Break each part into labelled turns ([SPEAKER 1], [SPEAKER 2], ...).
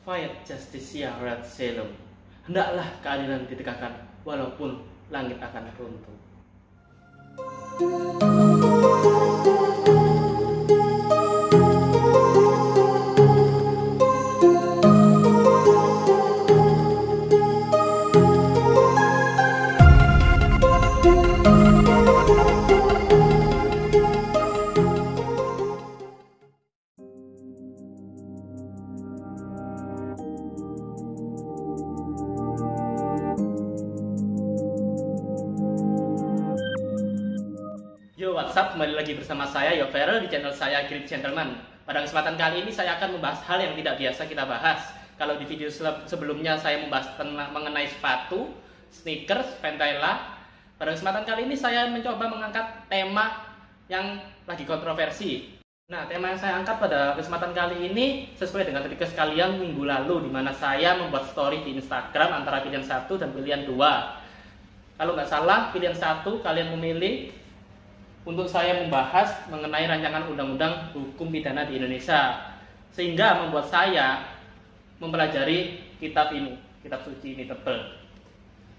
[SPEAKER 1] Fiat Justitia Rat Celum. Hendaklah keadilan ditegakkan walaupun langit akan runtuh. Yo, what's up? Kembali lagi bersama saya, Yo Feral, di channel saya, Great Gentleman. Pada kesempatan kali ini saya akan membahas hal yang tidak biasa kita bahas. Kalau di video sebelumnya saya membahas mengenai sepatu, sneakers, ventela. Pada kesempatan kali ini saya mencoba mengangkat tema yang lagi kontroversi. Nah, tema yang saya angkat pada kesempatan kali ini sesuai dengan request kalian minggu lalu, di mana saya membuat story di Instagram antara pilihan 1 dan pilihan 2. Kalau nggak salah, pilihan 1 kalian memilih untuk saya membahas mengenai rancangan undang-undang hukum pidana di Indonesia, sehingga membuat saya mempelajari kitab ini, kitab suci ini tebel.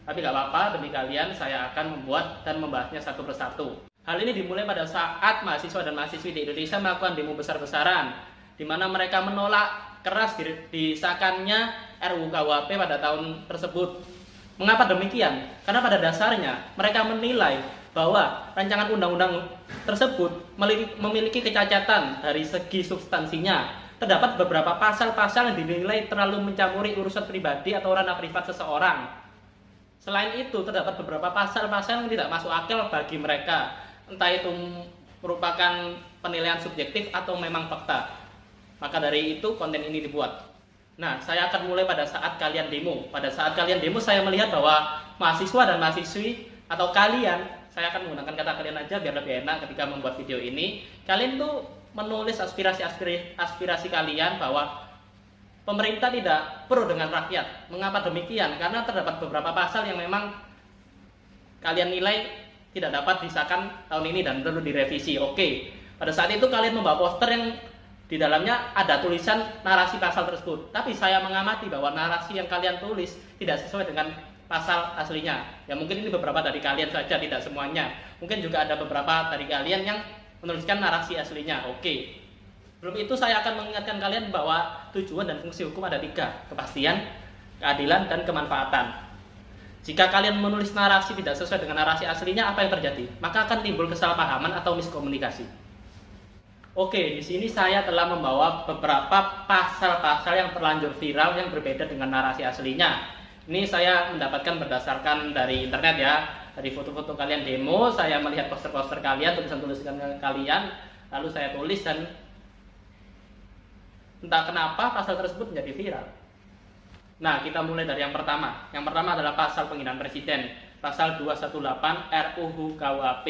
[SPEAKER 1] Tapi nggak apa-apa, demi kalian saya akan membuat dan membahasnya satu persatu. Hal ini dimulai pada saat mahasiswa dan mahasiswi di Indonesia melakukan demo besar-besaran, di mana mereka menolak keras disahkannya RUU KUHP pada tahun tersebut. Mengapa demikian? Karena pada dasarnya mereka menilai bahwa rancangan undang-undang tersebut memiliki kecacatan dari segi substansinya. Terdapat beberapa pasal-pasal yang dinilai terlalu mencampuri urusan pribadi atau ranah privat seseorang. Selain itu, terdapat beberapa pasal-pasal yang tidak masuk akal bagi mereka, entah itu merupakan penilaian subjektif atau memang fakta. Maka dari itu konten ini dibuat. Nah, saya akan mulai pada saat kalian demo. Pada saat kalian demo, saya melihat bahwa mahasiswa dan mahasiswi atau kalian, saya akan menggunakan kata kalian aja biar lebih enak ketika membuat video ini. Kalian tuh menulis aspirasi kalian bahwa pemerintah tidak pro dengan rakyat. Mengapa demikian? Karena terdapat beberapa pasal yang memang kalian nilai tidak dapat disahkan tahun ini dan perlu direvisi. Oke, pada saat itu kalian membawa poster yang di dalamnya ada tulisan narasi pasal tersebut. Tapi saya mengamati bahwa narasi yang kalian tulis tidak sesuai dengan pasal aslinya. Ya mungkin ini beberapa dari kalian saja, tidak semuanya. Mungkin juga ada beberapa dari kalian yang menuliskan narasi aslinya. Oke. Sebelum itu saya akan mengingatkan kalian bahwa tujuan dan fungsi hukum ada 3: kepastian, keadilan, dan kemanfaatan. Jika kalian menulis narasi tidak sesuai dengan narasi aslinya, apa yang terjadi? Maka akan timbul kesalahpahaman atau miskomunikasi. Oke, di sini saya telah membawa beberapa pasal-pasal yang terlanjur viral yang berbeda dengan narasi aslinya. Ini saya mendapatkan berdasarkan dari internet ya, dari foto-foto kalian demo, saya melihat poster-poster kalian, tulisan-tulisan kalian, lalu saya tulis dan entah kenapa pasal tersebut menjadi viral. Nah, kita mulai dari yang pertama. Yang pertama adalah pasal penghinaan presiden, pasal 218 RUU KUHP.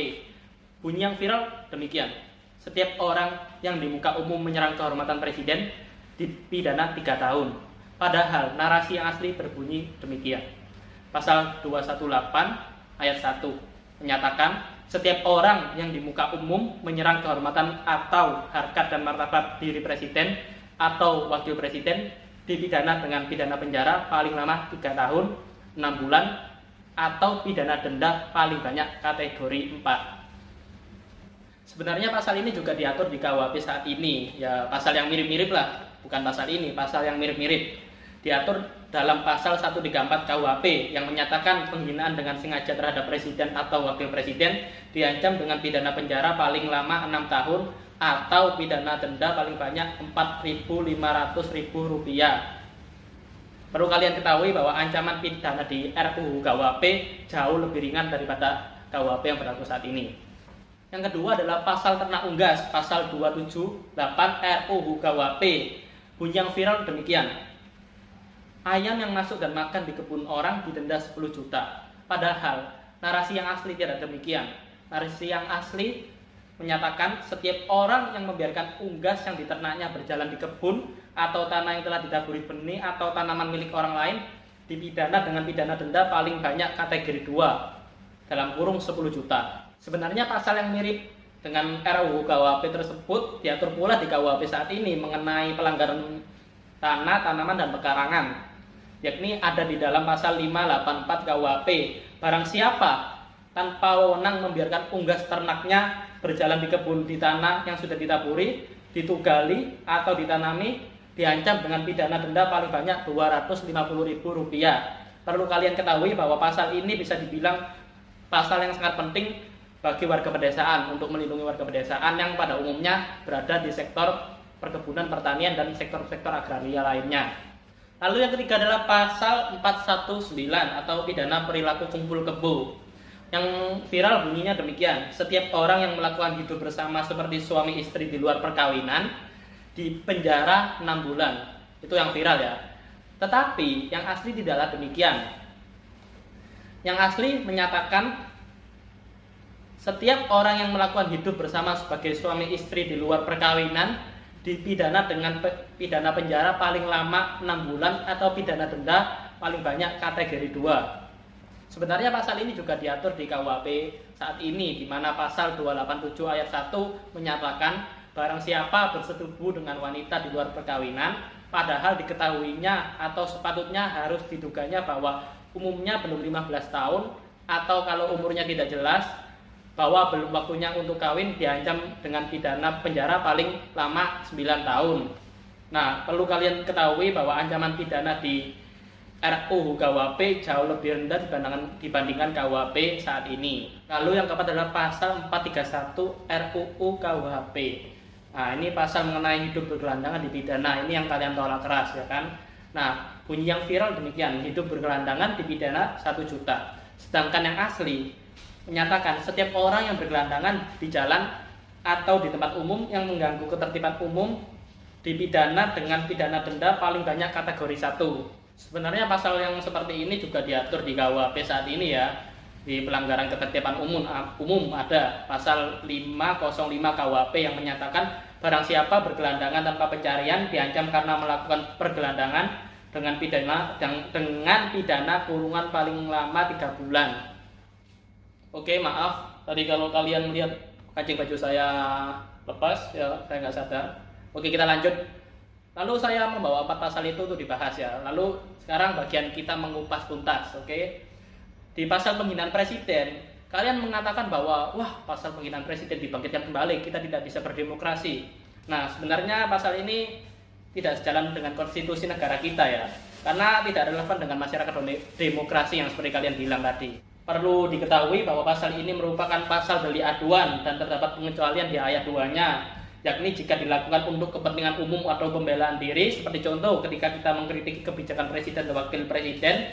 [SPEAKER 1] Bunyi yang viral demikian: setiap orang yang di muka umum menyerang kehormatan presiden dipidana 3 tahun. Padahal narasi yang asli berbunyi demikian. Pasal 218 ayat 1 menyatakan setiap orang yang di muka umum menyerang kehormatan atau harkat dan martabat diri presiden atau wakil presiden dipidana dengan pidana penjara paling lama 3 tahun 6 bulan atau pidana denda paling banyak kategori 4. Sebenarnya pasal ini juga diatur di KUHP saat ini. Ya, pasal yang mirip-mirip lah, bukan pasal ini, pasal yang mirip-mirip. Diatur dalam pasal 134 KUHP yang menyatakan penghinaan dengan sengaja terhadap presiden atau wakil presiden diancam dengan pidana penjara paling lama 6 tahun atau pidana denda paling banyak Rp4.500.000. Perlu kalian ketahui bahwa ancaman pidana di RUU KUHP jauh lebih ringan daripada KUHP yang berlaku saat ini. Yang kedua adalah pasal ternak unggas, pasal 278 RUU KUHP. Bunyi yang viral demikian: ayam yang masuk dan makan di kebun orang didenda 10 juta. Padahal narasi yang asli tidak demikian. Narasi yang asli menyatakan setiap orang yang membiarkan unggas yang diternaknya berjalan di kebun atau tanah yang telah ditaburi benih atau tanaman milik orang lain dipidana dengan pidana denda paling banyak kategori 2 dalam kurung 10 juta. Sebenarnya pasal yang mirip dengan RUU KUHP tersebut diatur pula di KUHP saat ini mengenai pelanggaran tanah, tanaman, dan pekarangan, yakni ada di dalam pasal 584 KUHP. Barang siapa tanpa wewenang membiarkan unggas ternaknya berjalan di kebun di tanah yang sudah ditaburi, ditugali, atau ditanami, diancam dengan pidana denda paling banyak Rp250.000. Perlu kalian ketahui bahwa pasal ini bisa dibilang pasal yang sangat penting bagi warga pedesaan, untuk melindungi warga pedesaan yang pada umumnya berada di sektor perkebunan, pertanian, dan sektor-sektor agraria lainnya. Lalu yang ketiga adalah pasal 419 atau pidana perilaku kumpul kebo. Yang viral bunyinya demikian: setiap orang yang melakukan hidup bersama seperti suami istri di luar perkawinan dipenjara 6 bulan. Itu yang viral ya. Tetapi yang asli tidaklah demikian. Yang asli menyatakan setiap orang yang melakukan hidup bersama sebagai suami istri di luar perkawinan dipidana dengan pidana penjara paling lama 6 bulan atau pidana denda paling banyak kategori 2. Sebenarnya pasal ini juga diatur di KUHP saat ini, di mana pasal 287 ayat 1 menyatakan barang siapa bersetubuh dengan wanita di luar perkawinan padahal diketahuinya atau sepatutnya harus diduganya bahwa umumnya belum 15 tahun atau kalau umurnya tidak jelas bahwa belum waktunya untuk kawin, diancam dengan pidana penjara paling lama 9 tahun. Nah, perlu kalian ketahui bahwa ancaman pidana di RUU KUHP jauh lebih rendah dibandingkan KUHP saat ini. Lalu yang keempat adalah pasal 431 RUU KUHP. Nah, ini pasal mengenai hidup bergelandangan dipidana. Ini yang kalian tolak keras, ya kan? Nah, bunyi yang viral demikian: hidup bergelandangan dipidana 1 juta. Sedangkan yang asli menyatakan setiap orang yang bergelandangan di jalan atau di tempat umum yang mengganggu ketertiban umum dipidana dengan pidana denda paling banyak kategori 1. Sebenarnya pasal yang seperti ini juga diatur di KUHP saat ini ya. Di pelanggaran ketertiban umum ada pasal 505 KUHP yang menyatakan barang siapa bergelandangan tanpa pencarian diancam karena melakukan pergelandangan dengan pidana kurungan paling lama 3 bulan. Oke, maaf tadi kalau kalian melihat kancing baju saya lepas ya, saya nggak sadar. Oke, kita lanjut. Lalu saya membawa 4 pasal itu untuk dibahas ya. Lalu sekarang bagian kita mengupas tuntas. Oke, di pasal penghinaan presiden kalian mengatakan bahwa wah, pasal penghinaan presiden dibangkitkan kembali, kita tidak bisa berdemokrasi. Nah, sebenarnya pasal ini tidak sejalan dengan konstitusi negara kita ya, karena tidak relevan dengan masyarakat demokrasi yang seperti kalian bilang tadi. Perlu diketahui bahwa pasal ini merupakan pasal delik aduan dan terdapat pengecualian di ayat 2-nya, yakni jika dilakukan untuk kepentingan umum atau pembelaan diri, seperti contoh ketika kita mengkritiki kebijakan presiden dan wakil presiden,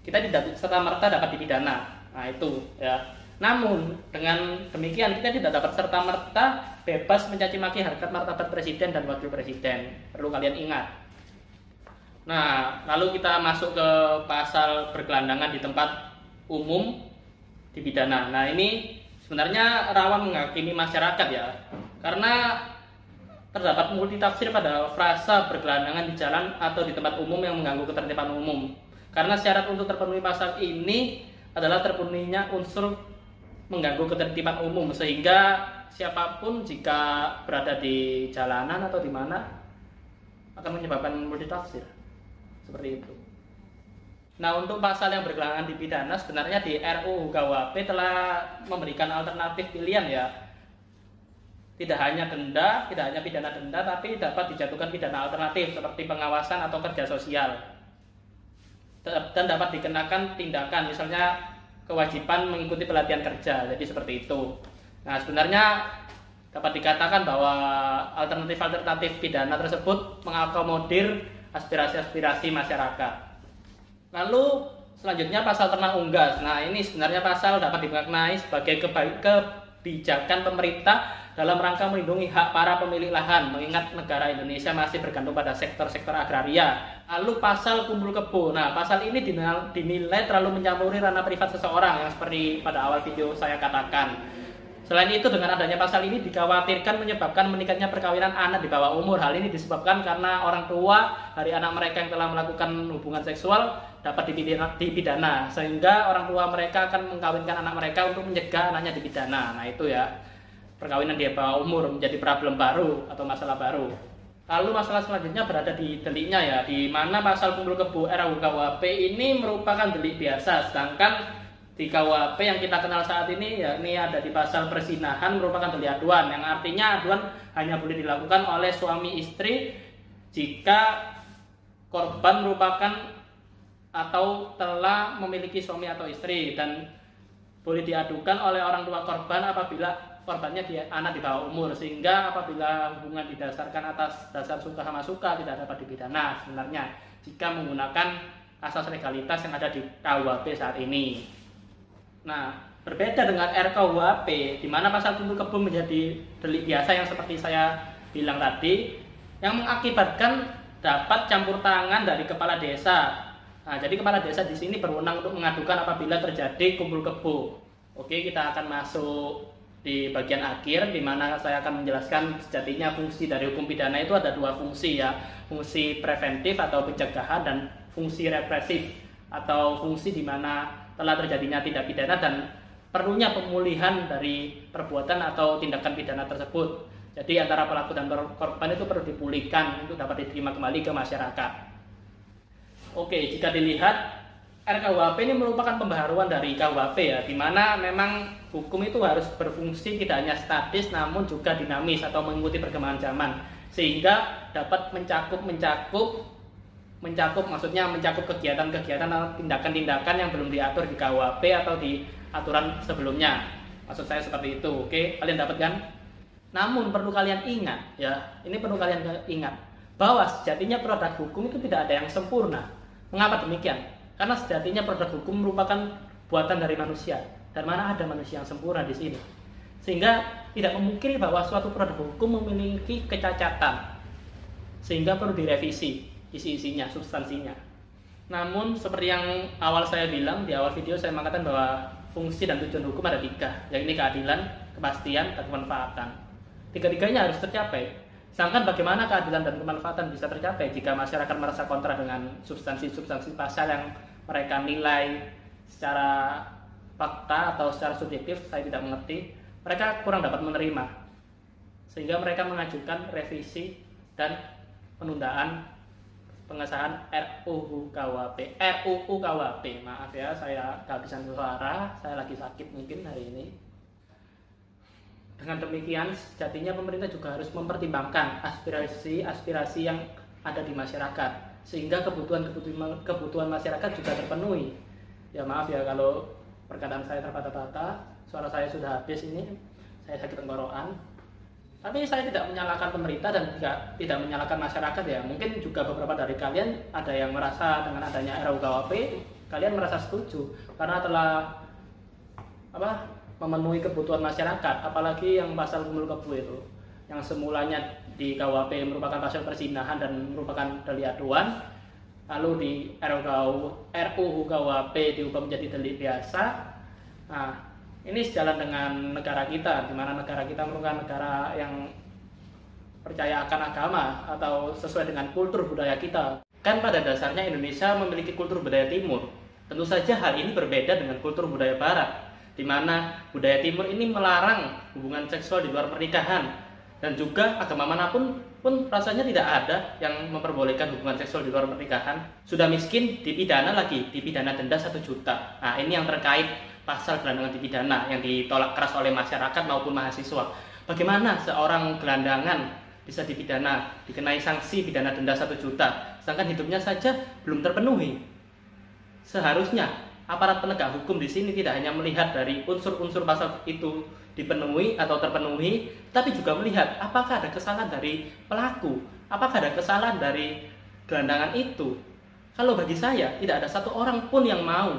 [SPEAKER 1] kita tidak serta-merta dapat dipidana. Nah, itu ya. Namun dengan demikian kita tidak dapat serta-merta bebas mencaci maki harkat martabat presiden dan wakil presiden. Perlu kalian ingat. Nah, lalu kita masuk ke pasal bergelandangan di tempat umum dipidana. Nah, ini sebenarnya rawan menghakimi masyarakat ya, karena terdapat multitafsir pada frasa bergelandangan di jalan atau di tempat umum yang mengganggu ketertiban umum. Karena syarat untuk terpenuhi pasal ini adalah terpenuhinya unsur mengganggu ketertiban umum, sehingga siapapun jika berada di jalanan atau di mana akan menyebabkan multitafsir. Seperti itu. Nah, untuk pasal yang bergelandangan dipidana sebenarnya di RUU KUHP telah memberikan alternatif pilihan ya. Tidak hanya denda, tidak hanya pidana denda, tapi dapat dijatuhkan pidana alternatif seperti pengawasan atau kerja sosial. Dan dapat dikenakan tindakan, misalnya kewajiban mengikuti pelatihan kerja. Jadi seperti itu. Nah, sebenarnya dapat dikatakan bahwa alternatif pidana tersebut mengakomodir aspirasi-aspirasi masyarakat. Lalu selanjutnya pasal ternak unggas. Nah, ini sebenarnya pasal dapat dimaknai sebagai kebijakan pemerintah dalam rangka melindungi hak para pemilik lahan, mengingat negara Indonesia masih bergantung pada sektor-sektor agraria. Lalu pasal kumpul kebo. Nah, pasal ini dinilai terlalu mencampuri ranah privat seseorang yang seperti pada awal video saya katakan. Selain itu, dengan adanya pasal ini dikhawatirkan menyebabkan meningkatnya perkawinan anak di bawah umur. Hal ini disebabkan karena orang tua dari anak mereka yang telah melakukan hubungan seksual dapat dipidana, sehingga orang tua mereka akan mengkawinkan anak mereka untuk mencegah anaknya dipidana. Nah, itu ya, perkawinan di bawah umur menjadi problem baru atau masalah baru. Lalu masalah selanjutnya berada di deliknya ya, di mana pasal kumpul kebo RUU KUHP ini merupakan delik biasa, sedangkan di KUHP yang kita kenal saat ini ya ini ada di pasal perzinahan merupakan delik aduan, yang artinya aduan hanya boleh dilakukan oleh suami istri jika korban merupakan atau telah memiliki suami atau istri, dan boleh diadukan oleh orang tua korban apabila korbannya anak di bawah umur, sehingga apabila hubungan didasarkan atas dasar suka sama suka tidak dapat dipidana sebenarnya jika menggunakan asas legalitas yang ada di KUHP saat ini. Nah, berbeda dengan RKUHP di mana pasal kumpul kebo menjadi delik biasa yang seperti saya bilang tadi, yang mengakibatkan dapat campur tangan dari kepala desa. Nah, jadi kepala desa di sini berwenang untuk mengadukan apabila terjadi kumpul kebo. Oke, kita akan masuk di bagian akhir di mana saya akan menjelaskan sejatinya fungsi dari hukum pidana itu ada dua fungsi ya, fungsi preventif atau pencegahan dan fungsi represif atau fungsi di mana telah terjadinya tindak pidana dan perlunya pemulihan dari perbuatan atau tindakan pidana tersebut. Jadi antara pelaku dan korban itu perlu dipulihkan untuk dapat diterima kembali ke masyarakat. Oke, jika dilihat RKUHP ini merupakan pembaharuan dari KUHP ya, di mana memang hukum itu harus berfungsi tidak hanya statis namun juga dinamis atau mengikuti perkembangan zaman, sehingga dapat mencakup maksudnya mencakup kegiatan-kegiatan atau tindakan-tindakan yang belum diatur di KUHP atau di aturan sebelumnya. Maksud saya seperti itu. Oke, kalian dapat kan? Namun perlu kalian ingat ya, ini perlu kalian ingat bahwa sejatinya produk hukum itu tidak ada yang sempurna. Mengapa demikian? Karena sejatinya produk hukum merupakan buatan dari manusia, dan mana ada manusia yang sempurna di sini. Sehingga tidak memungkiri bahwa suatu produk hukum memiliki kecacatan, sehingga perlu direvisi isi-isinya, substansinya. Namun seperti yang awal saya bilang di awal video, saya mengatakan bahwa fungsi dan tujuan hukum ada tiga, yakni keadilan, kepastian, dan kemanfaatan. Tiga-tiganya harus tercapai. Sedangkan bagaimana keadilan dan kemanfaatan bisa tercapai jika masyarakat merasa kontra dengan substansi-substansi pasal yang mereka nilai secara fakta atau secara subjektif, saya tidak mengerti, mereka kurang dapat menerima. Sehingga mereka mengajukan revisi dan penundaan pengesahan RUU KUHP. Maaf ya, saya kehabisan suara, saya lagi sakit mungkin hari ini. Dengan demikian, sejatinya pemerintah juga harus mempertimbangkan aspirasi yang ada di masyarakat, sehingga kebutuhan masyarakat juga terpenuhi. Ya maaf ya kalau perkataan saya terbata-bata, suara saya sudah habis ini, saya sakit tenggorokan. Tapi saya tidak menyalahkan pemerintah dan juga tidak menyalahkan masyarakat ya. Mungkin juga beberapa dari kalian ada yang merasa dengan adanya RUU KUHP, kalian merasa setuju karena telah memenuhi kebutuhan masyarakat, apalagi yang pasal kumpul kebo itu yang semulanya di KUHP merupakan pasal perzinahan dan merupakan delik aduan, lalu di RUU KUHP diubah menjadi delik biasa. Nah, ini sejalan dengan negara kita, di mana negara kita merupakan negara yang percaya akan agama atau sesuai dengan kultur budaya kita. Kan pada dasarnya Indonesia memiliki kultur budaya timur. Tentu saja hal ini berbeda dengan kultur budaya barat, di mana budaya timur ini melarang hubungan seksual di luar pernikahan, dan juga agama manapun pun rasanya tidak ada yang memperbolehkan hubungan seksual di luar pernikahan. Sudah miskin dipidana lagi, dipidana denda 1 juta. Nah, ini yang terkait pasal gelandangan dipidana yang ditolak keras oleh masyarakat maupun mahasiswa. Bagaimana seorang gelandangan bisa dipidana, dikenai sanksi pidana denda 1 juta, sedangkan hidupnya saja belum terpenuhi? Seharusnya aparat penegak hukum di sini tidak hanya melihat dari unsur-unsur pasal itu dipenuhi atau terpenuhi, tapi juga melihat apakah ada kesalahan dari pelaku, apakah ada kesalahan dari gelandangan itu. Kalau bagi saya tidak ada satu orang pun yang mau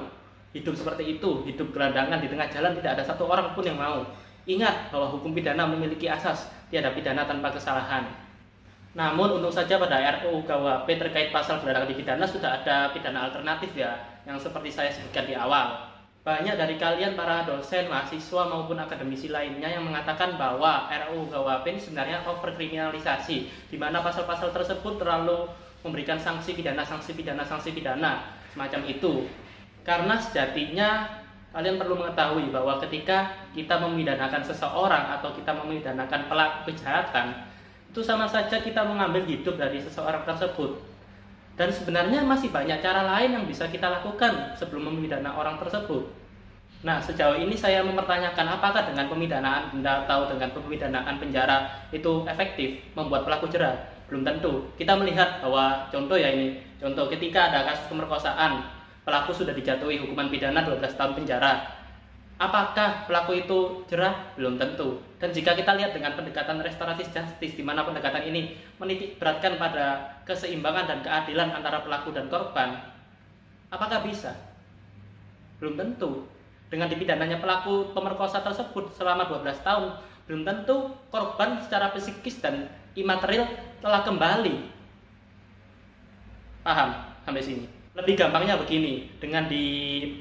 [SPEAKER 1] hidup seperti itu, hidup gelandangan di tengah jalan, tidak ada satu orang pun yang mau. Ingat bahwa hukum pidana memiliki asas tiada pidana tanpa kesalahan. Namun untung saja pada RUU KUHP terkait pasal gelandangan dipidana sudah ada pidana alternatif ya, yang seperti saya sebutkan di awal. Banyak dari kalian para dosen, mahasiswa maupun akademisi lainnya yang mengatakan bahwa RUU KUHP ini sebenarnya overkriminalisasi, di mana pasal-pasal tersebut terlalu memberikan sanksi pidana semacam itu. Karena sejatinya kalian perlu mengetahui bahwa ketika kita memidanakan seseorang atau kita memidanakan pelaku kejahatan, itu itu sama saja kita mengambil hidup dari seseorang tersebut. Dan sebenarnya masih banyak cara lain yang bisa kita lakukan sebelum memidana orang tersebut. Nah, sejauh ini saya mempertanyakan apakah dengan pemidanaan denda atau dengan pemidanaan penjara itu efektif membuat pelaku jerah? Belum tentu. Kita melihat bahwa contoh ketika ada kasus pemerkosaan, pelaku sudah dijatuhi hukuman pidana 12 tahun penjara. Apakah pelaku itu jerah? Belum tentu. Dan jika kita lihat dengan pendekatan restoratif justice, di mana pendekatan ini menitik beratkan pada keseimbangan dan keadilan antara pelaku dan korban, apakah bisa? Belum tentu. Dengan dipidananya pelaku pemerkosa tersebut selama 12 tahun, belum tentu korban secara psikis dan imaterial telah kembali. Paham sampai sini? Lebih gampangnya begini, dengan di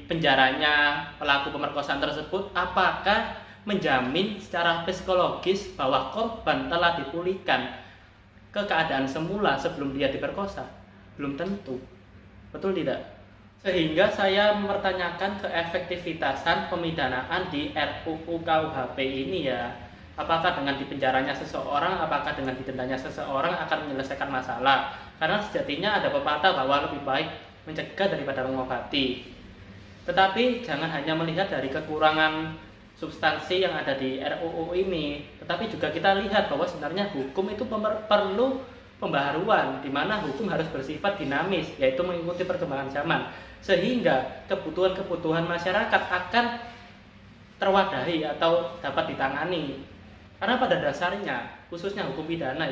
[SPEAKER 1] penjaranya pelaku pemerkosaan tersebut, apakah menjamin secara psikologis bahwa korban telah dipulihkan ke keadaan semula sebelum dia diperkosa? Belum tentu. Betul tidak? Sehingga saya mempertanyakan keefektivitasan pemidanaan di RUU KUHP ini ya. Apakah dengan dipenjaranya seseorang, apakah dengan didendanya seseorang akan menyelesaikan masalah? Karena sejatinya ada pepatah bahwa lebih baik mencegah daripada mengobati. Tetapi jangan hanya melihat dari kekurangan substansi yang ada di RUU ini, tetapi juga kita lihat bahwa sebenarnya hukum itu perlu pembaharuan, di mana hukum harus bersifat dinamis, yaitu mengikuti perkembangan zaman, sehingga kebutuhan-kebutuhan masyarakat akan terwadahi atau dapat ditangani. Karena pada dasarnya, khususnya hukum pidana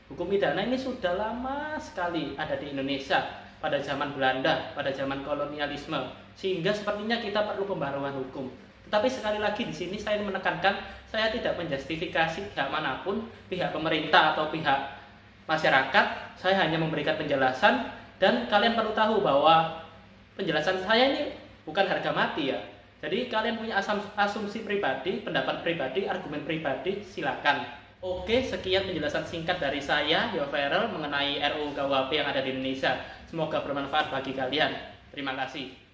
[SPEAKER 1] hukum pidana ini sudah lama sekali ada di Indonesia. Pada zaman Belanda, pada zaman kolonialisme, sehingga sepertinya kita perlu pembaharuan hukum. Tetapi sekali lagi di sini saya menekankan, saya tidak menjustifikasi pihak manapun, pihak pemerintah atau pihak masyarakat. Saya hanya memberikan penjelasan, dan kalian perlu tahu bahwa penjelasan saya ini bukan harga mati ya. Jadi kalian punya asumsi pribadi, pendapat pribadi, argumen pribadi, silakan. Oke, sekian penjelasan singkat dari saya, Yoferel, mengenai RUU KUHP yang ada di Indonesia. Semoga bermanfaat bagi kalian. Terima kasih.